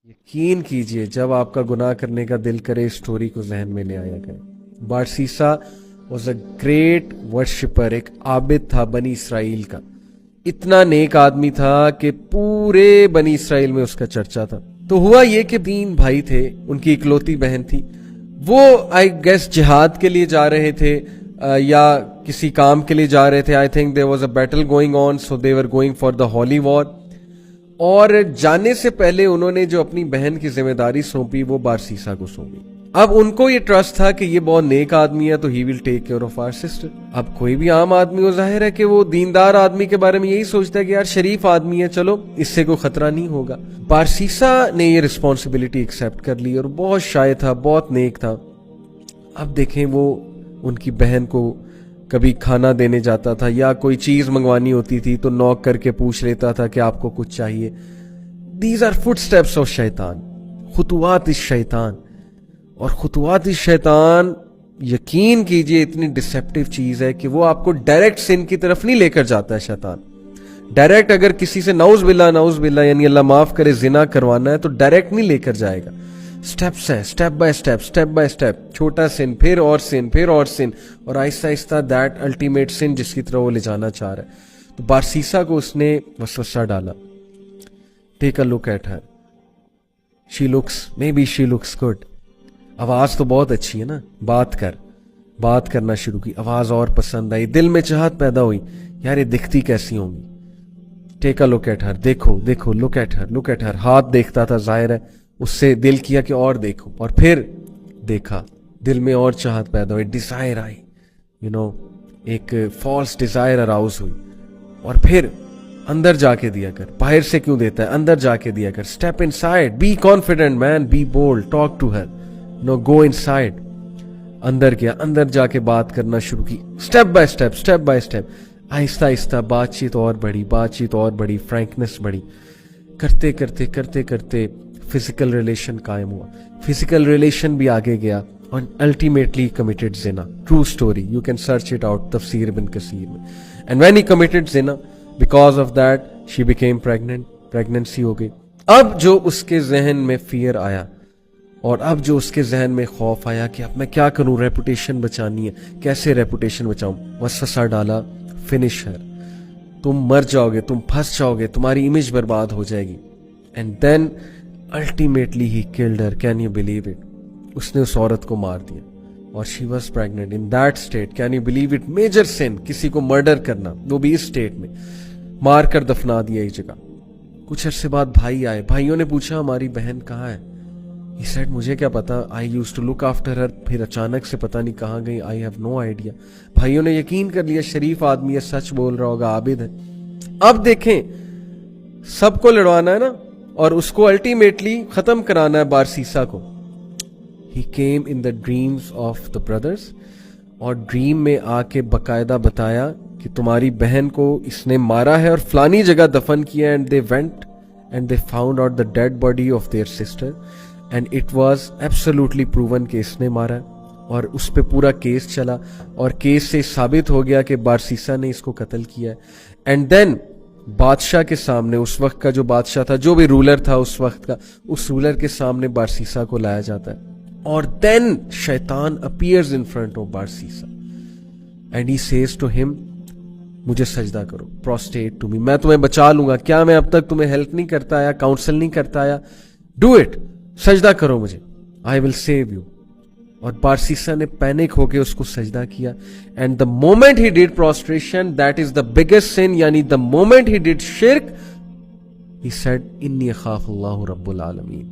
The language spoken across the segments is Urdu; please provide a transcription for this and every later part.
یقین کیجئے جب آپ کا گناہ کرنے کا دل کرے اس سٹوری کو ذہن میں لے آیا کرے. بارسیسا واز اے گریٹ ورشپر، ایک عابد تھا بنی اسرائیل کا. اتنا نیک آدمی تھا کہ پورے بنی اسرائیل میں اس کا چرچا تھا. تو ہوا یہ کہ 3 بھائی تھے، ان کی اکلوتی بہن تھی. وہ آئی گیس جہاد کے لیے جا رہے تھے یا کسی کام کے لیے جا رہے تھے. I think there was a battle going on, so they were going for the holy war. اور جانے سے پہلے انہوں نے جو اپنی بہن کی ذمہ داری سونپی وہ بارسیسا کو سونپی. اب ان کو یہ ٹرسٹ تھا کہ یہ بہت نیک آدمی ہے تو he will take care of our sister. اب کوئی بھی عام آدمی، وہ ظاہر ہے کہ وہ دیندار آدمی کے بارے میں یہی سوچتا ہے کہ یار شریف آدمی ہے، چلو اس سے کوئی خطرہ نہیں ہوگا. بارسیسا نے یہ رسپانسبلٹی ایکسیپٹ کر لی اور بہت شائع تھا، بہت نیک تھا. اب دیکھیں وہ ان کی بہن کو کبھی کھانا دینے جاتا تھا یا کوئی چیز منگوانی ہوتی تھی تو نوک کر کے پوچھ لیتا تھا کہ آپ کو کچھ چاہیے. These are footsteps of شیطان، خطوات الشیطان. اور خطوات الشیطان یقین کیجئے اتنی ڈسیپٹیو چیز ہے کہ وہ آپ کو ڈائریکٹ سن کی طرف نہیں لے کر جاتا ہے. شیطان ڈائریکٹ اگر کسی سے نعوذ باللہ یعنی اللہ معاف کرے زنا کروانا ہے تو ڈائریکٹ نہیں لے کر جائے گا. سٹیپس ہیں، سٹیپ بائی سٹیپ، چھوٹا سن، پھر اور سن، پھر اور سن، اور آہستہ آہستہ دیٹ الٹیمیٹ سن جس کی طرح وہ لے جانا چاہ رہا ہے. تو بارسیسا کو اس نے وسوسہ ڈالا. Take a look at her, she looks good. آواز تو بہت اچھی ہے نا، بات کرنا شروع کی. آواز اور پسند آئی، دل میں چاہت پیدا ہوئی، یار یہ دکھتی کیسی ہوں گی. ٹیک اے لک ایٹ ہر، دیکھو لک ایٹ ہر. ہاتھ دیکھتا تھا، ظاہر ہے اس سے دل کیا کہ اور دیکھو، اور پھر دیکھا، دل میں اور چاہت پیدا ہوئی، ڈیزائر آئی، ایک فالس ڈیزائر اراؤز ہوئی. اور پھر اندر جا کے دیا کر، باہر سے کیوں دیتا ہے، اندر جا کے دیا کر. Step inside, be confident man, be bold, talk to her, go inside. اندر گیا، اندر جا کے بات کرنا شروع کی. اسٹیپ بائی اسٹیپ آہستہ آہستہ بات چیت اور بڑھی، فرینکنس بڑھی. کرتے فزیکل ریلیشن قائم ہوا. فزیکل ریلیشن بھی آگے گیا اور الٹیمیٹلی کمیٹڈ زنا. True story, you can search it out تفسیر ابن کثیر میں. اینڈ وین ہی کمیٹڈ زنا، because of that she became pregnant, pregnancy ہو گئی. اب جو اس کے ذہن میں فیئر آیا اور اب جو اس کے ذہن میں خوف آیا کہ اب میں کیا کروں، ریپوٹیشن بچانی ہے، کیسے ریپوٹیشن بچاؤں. وسوسہ ڈالا، فنش ہر، تم مر جاؤ گے، تم پھنس جاؤ گے، تمہاری امیج برباد ہو جائے گی. And then ultimately he killed her. Can you believe it? اس نے اس عورت کو مار دیا اور she was pregnant in that state. Can you believe it? Major sin, کسی کو مرڈر کرنا، وہ بھی اس اسٹیٹ میں. مار کر دفنا دیا ایک جگہ. کچھ عرصے بعد بھائی آئے، بھائیوں نے پوچھا ہماری بہن کہاں ہے؟ He said مجھے کیا پتا، I used to look after her. پھر اچانک سے پتہ نہیں کہاں گئی. I have no idea. بھائیوں نے یقین کر لیا شریف آدمی ہے، سچ بول رہا ہوگا، عابد ہے. اب دیکھیں سب کو لڑوانا ہے نا، اور اس کو الٹیمیٹلی ختم کرانا ہے بارسیسا کو. He came in the dreams of the brothers، اور ڈریم میں آ کے باقاعدہ بتایا کہ تمہاری بہن کو اس نے مارا ہے اور فلانی جگہ دفن کیا. And they went and they found out the dead body of their sister and it was absolutely proven کہ اس نے مارا ہے. اور اس پہ پورا کیس چلا اور کیس سے ثابت ہو گیا کہ بارسیسا نے اس کو قتل کیا ہے. اینڈ دین بادشاہ کے سامنے، اس وقت کا جو بادشاہ تھا، جو بھی رولر تھا اس وقت کا، اس رولر کے سامنے بارسیسا کو لایا جاتا ہے. اور دین شیطان اپیئرز ان فرنٹ آف بارسیسا and he says to him, مجھے سجدہ کرو، پروسٹیٹ ٹو می، میں تمہیں بچا لوں گا. کیا میں اب تک تمہیں ہیلپ نہیں کرتا آیا، کاؤنسل نہیں کرتا آیا؟ ڈو اٹ، سجدہ کرو مجھے، آئی ول سیو یو. اور بارسیسا نے پینک ہو کے اس کو سجدہ کیا. And the moment he did prostration, that is the biggest sin, یعنی دا مومنٹ ہی ڈیڈ شرک، ہی سیڈ انی اخاف اللہ رب العالمین.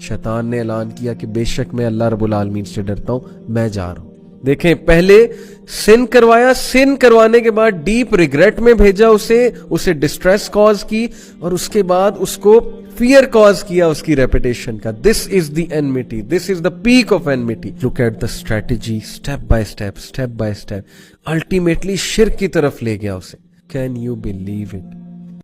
شیطان نے اعلان کیا کہ بے شک میں اللہ رب العالمین سے ڈرتا ہوں، میں جا رہا ہوں. دیکھیں پہلے سن کروایا، سن کروانے کے بعد ڈیپ ریگریٹ میں بھیجا اسے ڈسٹریس کاز کی، اور اس کے بعد اس کو فیئر کاز کیا اس کی ریپوٹیشن کا. This is the enmity, this is the peak of enmity. Look at the strategy, step by step ultimately شرک کی طرف لے گیا اسے. Can you believe it?